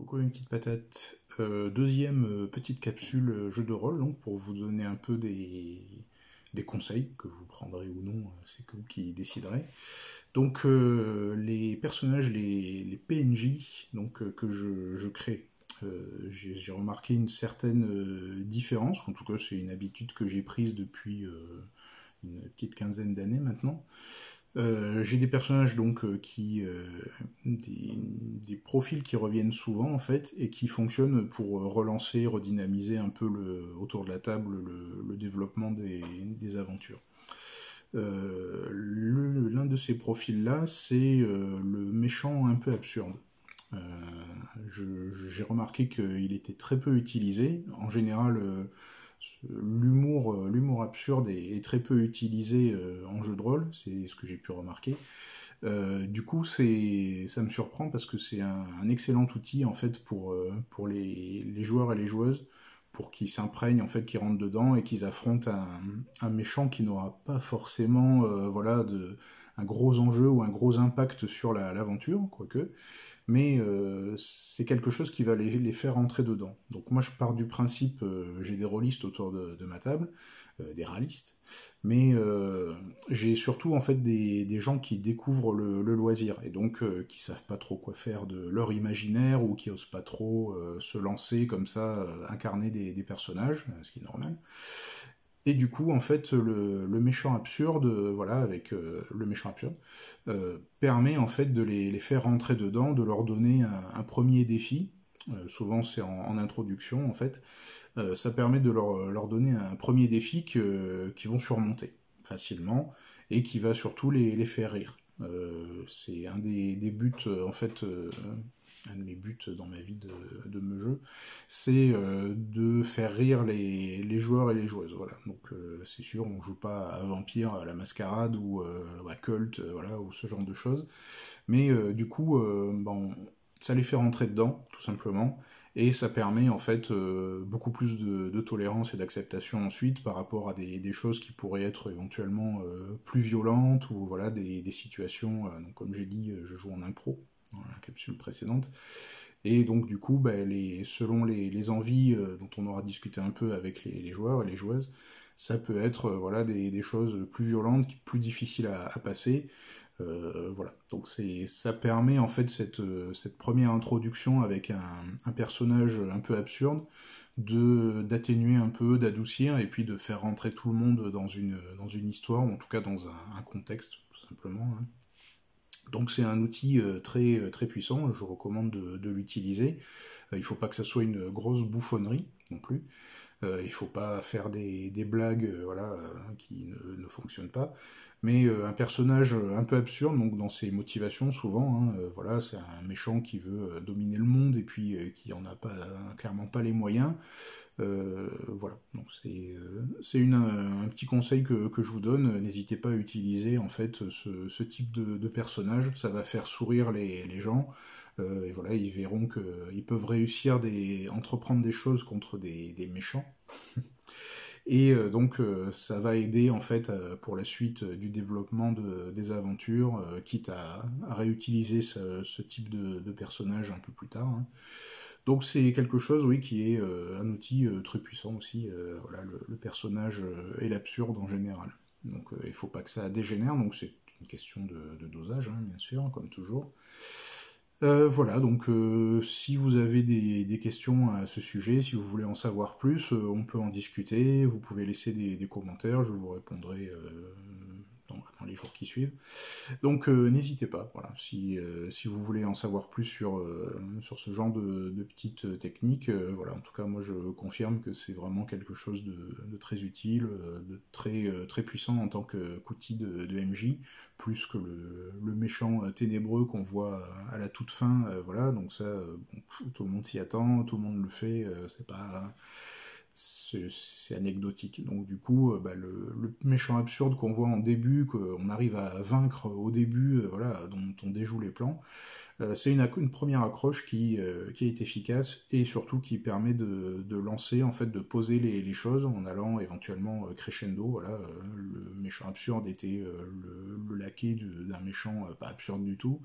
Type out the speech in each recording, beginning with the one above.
Coucou une petite patate. Deuxième petite capsule jeu de rôle, donc pour vous donner un peu des conseils, que vous prendrez ou non, c'est que vous qui déciderez. Donc les personnages, les PNJ donc, que je crée, j'ai remarqué une certaine différence, en tout cas c'est une habitude que j'ai prise depuis une petite quinzaine d'années maintenant. J'ai des personnages donc des profils qui reviennent souvent en fait et qui fonctionnent pour relancer, redynamiser un peu autour de la table le développement des aventures. L'un de ces profils-là, c'est le méchant un peu absurde. Euh, j'ai remarqué qu'il était très peu utilisé. En général, l'humour absurde est très peu utilisé en jeu de rôle, c'est ce que j'ai pu remarquer. Du coup, ça me surprend parce que c'est un excellent outil en fait pour les joueurs et les joueuses, pour qu'ils s'imprègnent en fait, qu'ils rentrent dedans et qu'ils affrontent un méchant qui n'aura pas forcément un gros enjeu ou un gros impact sur l'aventure, quoique, mais c'est quelque chose qui va les faire entrer dedans. Donc moi je pars du principe, j'ai des rôlistes autour de ma table, des râlistes, mais j'ai surtout en fait des gens qui découvrent le loisir et donc qui savent pas trop quoi faire de leur imaginaire ou qui osent pas trop se lancer comme ça, incarner des personnages, ce qui est normal. Et du coup, en fait, le méchant absurde, voilà, avec le méchant absurde, permet en fait de les faire rentrer dedans, de leur donner un premier défi. Souvent, c'est en introduction, en fait. Ça permet de leur donner un premier défi qu'ils vont surmonter facilement et qui va surtout les faire rire. C'est un des buts, en fait, un de mes buts dans ma vie de me jeu, c'est de faire rire les joueurs et les joueuses. Voilà. Donc c'est sûr, on joue pas à Vampire, à la Mascarade ou à Cult, voilà, ou ce genre de choses. Mais du coup, bon, ça les fait rentrer dedans, tout simplement. Et ça permet en fait beaucoup plus de tolérance et d'acceptation ensuite par rapport à des choses qui pourraient être éventuellement plus violentes ou voilà des situations. Donc comme j'ai dit, je joue en impro dans la capsule précédente. Et donc du coup, bah, selon les envies dont on aura discuté un peu avec les joueurs et les joueuses, ça peut être voilà des choses plus violentes, plus difficiles à passer. Voilà. Donc ça permet en fait cette première introduction avec un personnage un peu absurde d'atténuer un peu, d'adoucir et puis de faire rentrer tout le monde dans une histoire ou en tout cas dans un contexte tout simplement. Hein. Donc c'est un outil très puissant, je vous recommande de l'utiliser. Il ne faut pas que ça soit une grosse bouffonnerie non plus. Il ne faut pas faire des blagues voilà, qui ne fonctionnent pas. Mais un personnage un peu absurde, donc dans ses motivations souvent, hein, voilà, c'est un méchant qui veut dominer le monde et puis qui en a pas, clairement pas les moyens. Voilà, donc c'est un petit conseil que je vous donne. N'hésitez pas à utiliser en fait ce type de personnage. Ça va faire sourire les gens. Et voilà, ils verront qu'ils peuvent réussir entreprendre des choses contre des méchants. Et donc ça va aider en fait pour la suite du développement des aventures, quitte à réutiliser ce type de personnage un peu plus tard. Hein. Donc c'est quelque chose, oui, qui est un outil très puissant aussi, voilà, le personnage et l'absurde en général. Donc il ne faut pas que ça dégénère, donc c'est une question de dosage, hein, bien sûr, comme toujours. Voilà, donc si vous avez des questions à ce sujet, si vous voulez en savoir plus, on peut en discuter, vous pouvez laisser des commentaires, je vous répondrai dans les jours qui suivent. Donc n'hésitez pas, voilà, si vous voulez en savoir plus sur ce genre de petites techniques, voilà, en tout cas moi je confirme que c'est vraiment quelque chose de très utile, de très puissant en tant qu'outil de MJ, plus que le méchant ténébreux qu'on voit à la toute fin, voilà, donc ça, bon, tout le monde s'y attend, tout le monde le fait, c'est anecdotique. Donc du coup, bah, le méchant absurde qu'on voit en début, qu'on arrive à vaincre au début, voilà, dont on déjoue les plans, c'est une première accroche qui est efficace et surtout qui permet de lancer, en fait, de poser les choses en allant éventuellement crescendo. Voilà, le méchant absurde était le laquais d'un méchant pas absurde du tout.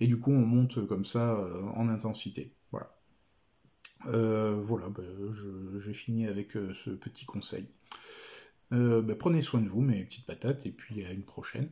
et du coup on monte comme ça en intensité. Voilà. Voilà, j'ai fini avec ce petit conseil. Prenez soin de vous, mes petites patates, et puis à une prochaine.